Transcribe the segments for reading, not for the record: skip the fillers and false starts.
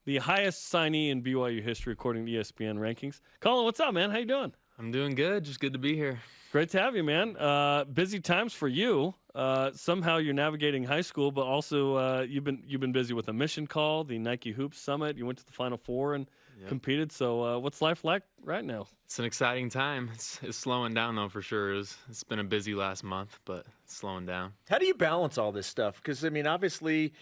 the highest signee in BYU history according to ESPN rankings. Collin, what's up, man? How you doing? I'm doing good. Just good to be here. Great to have you, man. Busy times for you. Somehow you're navigating high school, but also you've been busy with a mission call, the Nike Hoops Summit. You went to the Final Four and competed. So what's life like right now? It's an exciting time. It's slowing down, though, for sure. It's been a busy last month, but it's slowing down. How do you balance all this stuff? Because, obviously,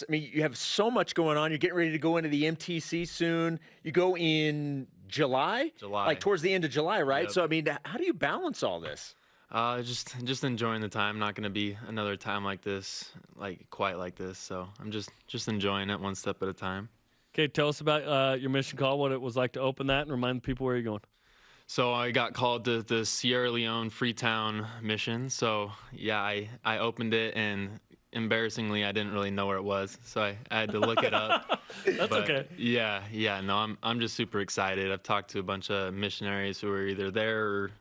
you have so much going on. You're getting ready to go into the MTC soon. You go in July? Like towards the end of July, right? Yep. So, how do you balance all this? Just enjoying the time. Not going to be another time like this, quite like this. So I'm just enjoying it one step at a time. Okay, tell us about your mission call, what it was like to open that, and remind the people where you're going. So I got called to the Sierra Leone Freetown mission. So, yeah, I opened it, and embarrassingly, I didn't really know where it was. So I had to look it up. That's okay. Yeah, no, I'm just super excited. I've talked to a bunch of missionaries who are either there or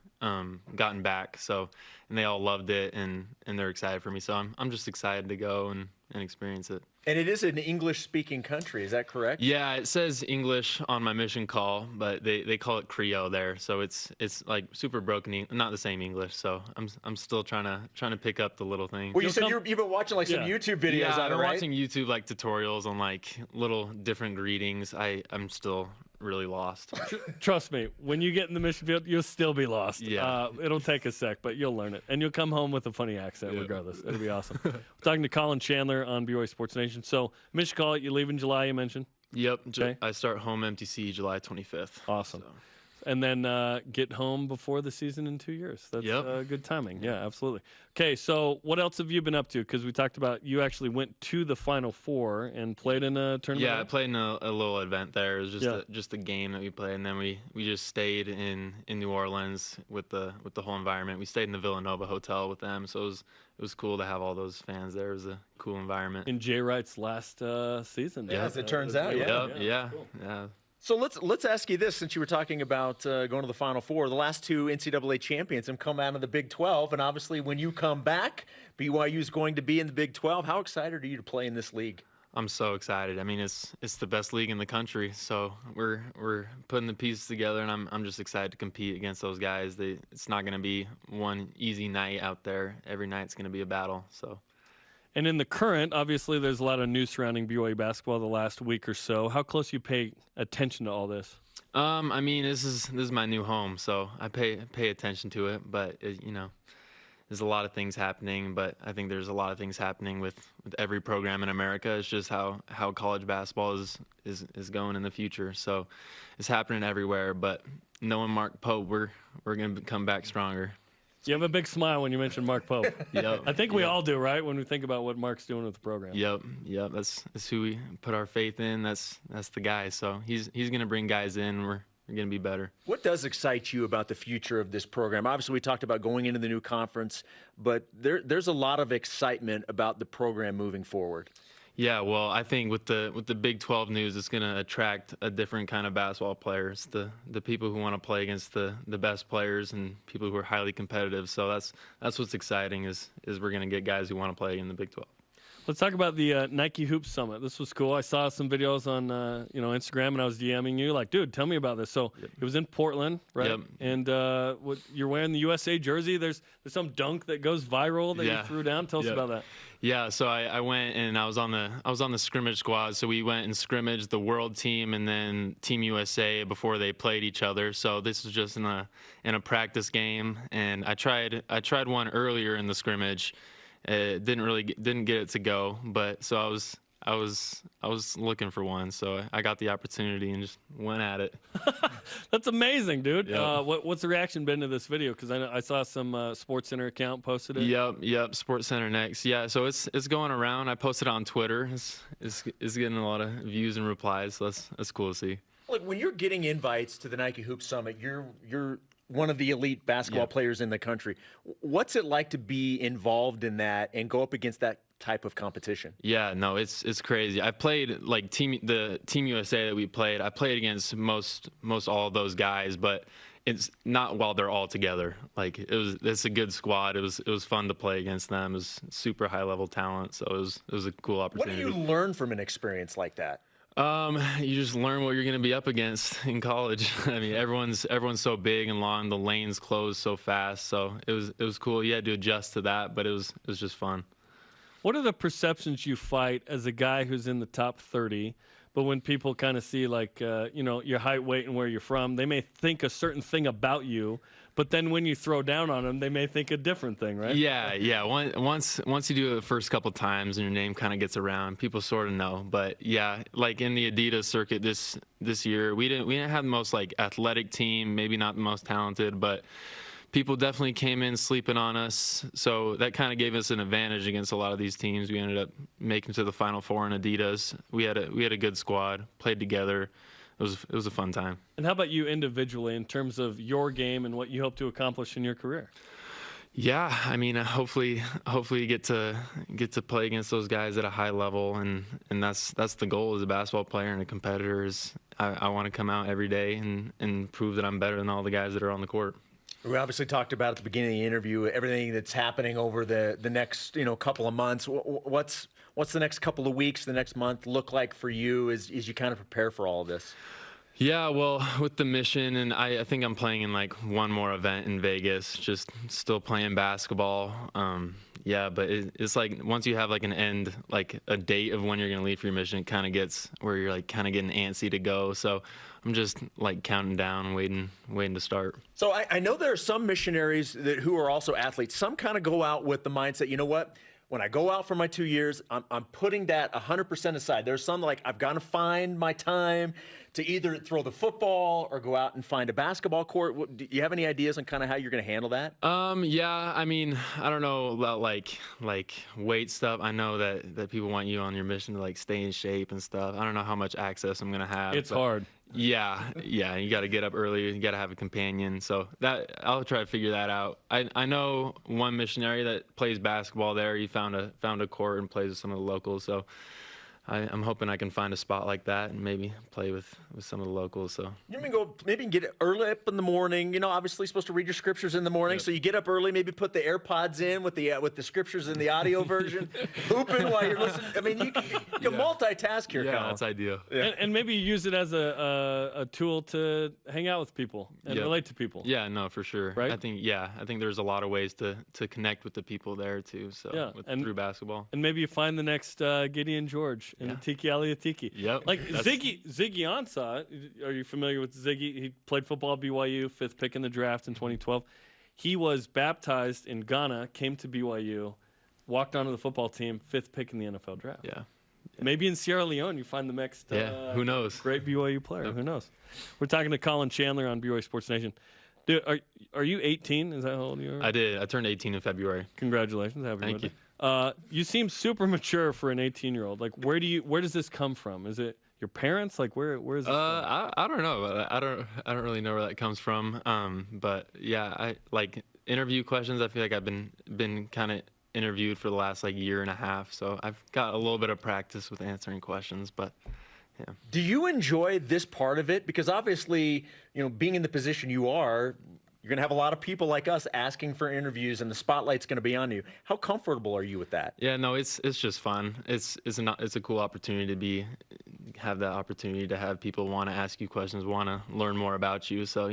gotten back. So, and they all loved it, and they're excited for me. So I'm just excited to go and experience it. And it is an English-speaking country, is that correct? Yeah, it says English on my mission call, but they call it Creole there, so it's like super broken, not the same English. So I'm still trying to pick up the little things. Well, you said you've been watching some YouTube videos yeah, on it, right? I've been watching YouTube tutorials on little different greetings. I'm still really lost. Trust me, when you get in the mission field, you'll still be lost. Yeah. It'll take a sec, but you'll learn it. And you'll come home with a funny accent regardless. It'll be awesome. We're talking to Collin Chandler on BYU Sports Nation. So, mission call, you leave in July, you mentioned? Yep. Okay. I start home MTC July 25th. Awesome. So. And then get home before the season in 2 years. That's good timing. Yeah, absolutely. Okay, so what else have you been up to? Because we talked about you actually went to the Final Four and played in a tournament. Yeah, I played in a little event there. It was just a game that we played, and then we just stayed in New Orleans with the whole environment. We stayed in the Villanova Hotel with them, so it was cool to have all those fans there. It was a cool environment. In Jay Wright's last season. Yeah, as it turns out. Yeah. So let's ask you this, since you were talking about going to the Final Four. The last two NCAA champions have come out of the Big 12, and obviously when you come back, BYU is going to be in the Big 12. How excited are you to play in this league? I'm so excited. I mean, it's the best league in the country, so we're putting the pieces together, and I'm just excited to compete against those guys. It's not going to be one easy night out there. Every night's going to be a battle. So. And in the current, obviously, there's a lot of news surrounding BYU basketball the last week or so. How close do you pay attention to all this? I mean, this is my new home, so I pay attention to it. But there's a lot of things happening. But I think there's a lot of things happening with every program in America. It's just how college basketball is going in the future. So it's happening everywhere. But knowing Mark Pope, we're going to come back stronger. You have a big smile when you mention Mark Pope. Yep. I think we all do, right? When we think about what Mark's doing with the program. Yep. That's who we put our faith in. That's the guy. So he's going to bring guys in. We're going to be better. What does excite you about the future of this program? Obviously, we talked about going into the new conference, but there's a lot of excitement about the program moving forward. Yeah, well, I think with the Big 12 news, it's going to attract a different kind of basketball players, the people who want to play against the best players and people who are highly competitive. So that's what's exciting is we're going to get guys who want to play in the Big 12. Let's talk about the Nike Hoops Summit. This was cool. I saw some videos on Instagram, and I was DMing you like, dude, tell me about this. So it was in Portland, right? Yep. And you're wearing the USA jersey. There's some dunk that goes viral that you threw down. Tell us about that. Yeah, so I went and I was on the scrimmage squad. So we went and scrimmaged the world team and then Team USA before they played each other. So this was just in a practice game, and I tried one earlier in the scrimmage. Didn't get it to go, but so I was looking for one, so I got the opportunity and just went at it. That's amazing, dude. Yep. What's the reaction been to this video? Because I saw some SportsCenter account posted it. Yep, SportsCenter Next. Yeah, so it's going around. I posted it on Twitter. It's getting a lot of views and replies. So that's cool to see. Look, when you're getting invites to the Nike Hoop Summit, you're one of the elite basketball players in the country. What's it like to be involved in that and go up against that type of competition? Yeah, no, it's crazy. I played the Team USA that we played. I played against most all of those guys, but it's not while they're all together. It's a good squad. It was fun to play against them. It was super high level talent, so it was a cool opportunity. What do you learn from an experience like that? You just learn what you're going to be up against in college. I mean, everyone's so big and long. The lanes close so fast. So it was cool. You had to adjust to that, but it was just fun. What are the perceptions you fight as a guy who's in the top 30? But when people kind of see like your height, weight, and where you're from, they may think a certain thing about you. But then when you throw down on them, they may think a different thing, right? Yeah. Once you do it the first couple times and your name kind of gets around, people sort of know. But yeah, like in the Adidas circuit this year, we didn't have the most like athletic team, maybe not the most talented, but people definitely came in sleeping on us. So that kind of gave us an advantage against a lot of these teams. We ended up making it to the Final Four in Adidas. We had a good squad, played together. It was a fun time. And how about you individually in terms of your game and what you hope to accomplish in your career? Yeah, I mean, hopefully you get to play against those guys at a high level, and that's the goal as a basketball player and a competitor. Is I want to come out every day and prove that I'm better than all the guys that are on the court. We obviously talked about at the beginning of the interview everything that's happening over the next couple of months. What's the next couple of weeks, the next month look like for you as you kind of prepare for all of this? Yeah, well, with the mission, and I think I'm playing in like one more event in Vegas, just still playing basketball. Yeah, but it's like once you have like an end, like a date of when you're going to leave for your mission, it kind of gets where you're like kind of getting antsy to go. So I'm just like counting down, waiting to start. So I know there are some missionaries who are also athletes. Some kind of go out with the mindset, you know what? When I go out for my 2 years, I'm putting that 100% aside. There's some like I've got to find my time to either throw the football or go out and find a basketball court. Do you have any ideas on kind of how you're going to handle that? Yeah, I mean, I don't know about like weight stuff. I know that people want you on your mission to like stay in shape and stuff. I don't know how much access I'm going to have. It's hard. Yeah, you got to get up early. You got to have a companion. So that I'll try to figure that out. I know one missionary that plays basketball there. He found a court and plays with some of the locals. So I'm hoping I can find a spot like that and maybe play with some of the locals. So you mean maybe get early up in the morning. Obviously supposed to read your scriptures in the morning, so you get up early. Maybe put the AirPods in with the scriptures in the audio version, hooping while you're listening. I mean, you can multitask here. Yeah, Collin. that's ideal. Yeah. And maybe use it as a tool to hang out with people and relate to people. Yeah, no, for sure. Right? I think there's a lot of ways to connect with the people there too. So through basketball. And maybe you find the next Gideon George and Tiki Aliatiki. Yep. Like Ziggy Ansah, are you familiar with Ziggy? He played football at BYU, 5th pick in the draft in 2012. He was baptized in Ghana, came to BYU, walked onto the football team, 5th pick in the NFL draft. Yeah. Maybe in Sierra Leone you find the next who knows? Great BYU player. Who knows? We're talking to Collin Chandler on BYU Sports Nation. Dude, are you 18? Is that how old you are? I did. I turned 18 in February. Congratulations. Happy Thank birthday. you. You seem super mature for an 18-year-old. Like, where does this come from? Is it your parents? Like, where is it from? I don't know. I don't really know where that comes from. But yeah, I like interview questions. I feel like I've been kind of interviewed for the last like year and a half, so I've got a little bit of practice with answering questions. But yeah. Do you enjoy this part of it? Because obviously, being in the position you are, you're going to have a lot of people like us asking for interviews, and the spotlight's going to be on you. How comfortable are you with that? Yeah, no, it's just fun. It's a cool opportunity to have that opportunity to have people want to ask you questions, want to learn more about you. So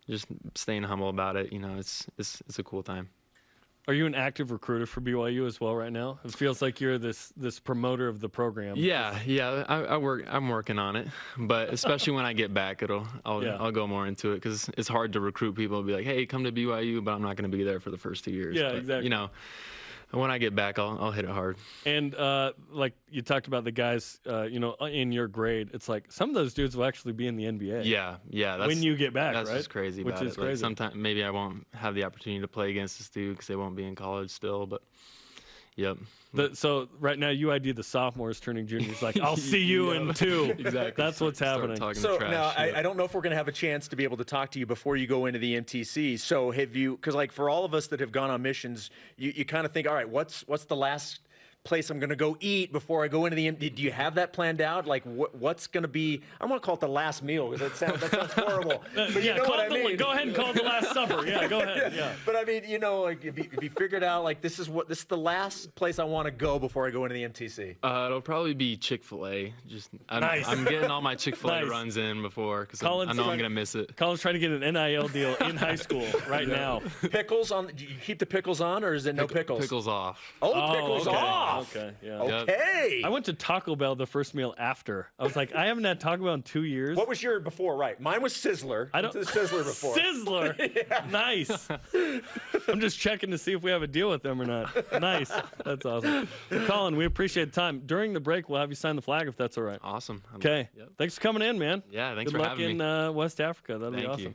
just staying humble about it. It's a cool time. Are you an active recruiter for BYU as well right now? It feels like you're this promoter of the program. Yeah. I'm working on it, but especially when I get back, I'll go more into it because it's hard to recruit people and be like, hey, come to BYU, but I'm not going to be there for the first 2 years. Yeah, but, exactly. When I get back, I'll hit it hard. And like you talked about the guys, in your grade, it's like some of those dudes will actually be in the NBA. Yeah. That's, when you get back, that's right? Just crazy. Which about is it. crazy. Like sometimes maybe I won't have the opportunity to play against this dude because they won't be in college still. But yep. So right now, you ID the sophomores turning juniors. Like, I'll see you in 2. Exactly. That's what's happening. So now, I don't know if we're going to have a chance to be able to talk to you before you go into the MTC. So have you? Because like for all of us that have gone on missions, you kind of think, all right, what's the last place I'm going to go eat before I go into the – do you have that planned out? Like what's going to be – I don't want to call it the last meal because that sounds horrible. But you know what I mean. Go ahead and call it the Last Supper. Yeah, go ahead. Yeah. But I mean, like if you figured out like this is the last place I want to go before I go into the MTC. It'll probably be Chick-fil-A. Nice. I'm getting all my Chick-fil-A runs in before because I know I'm going to miss it. Colin's trying to get an NIL deal in high school right now. Pickles on? Do you keep the pickles on, or is it no pickles? Pickles off. Oh, pickles off. Okay, yeah. Okay. I went to Taco Bell the first meal after. I was like, I haven't had Taco Bell in 2 years. What was your before? Right, mine was Sizzler. I don't. Went to the Sizzler before. Sizzler. Yeah. Nice. I'm just checking to see if we have a deal with them or not. Nice. That's awesome. Colin, we appreciate the time. During the break, we'll have you sign the flag if that's all right. Awesome. Okay. Thanks for coming in, man. Yeah, thanks Good for luck having me. in West Africa. That'll be Thank awesome. you.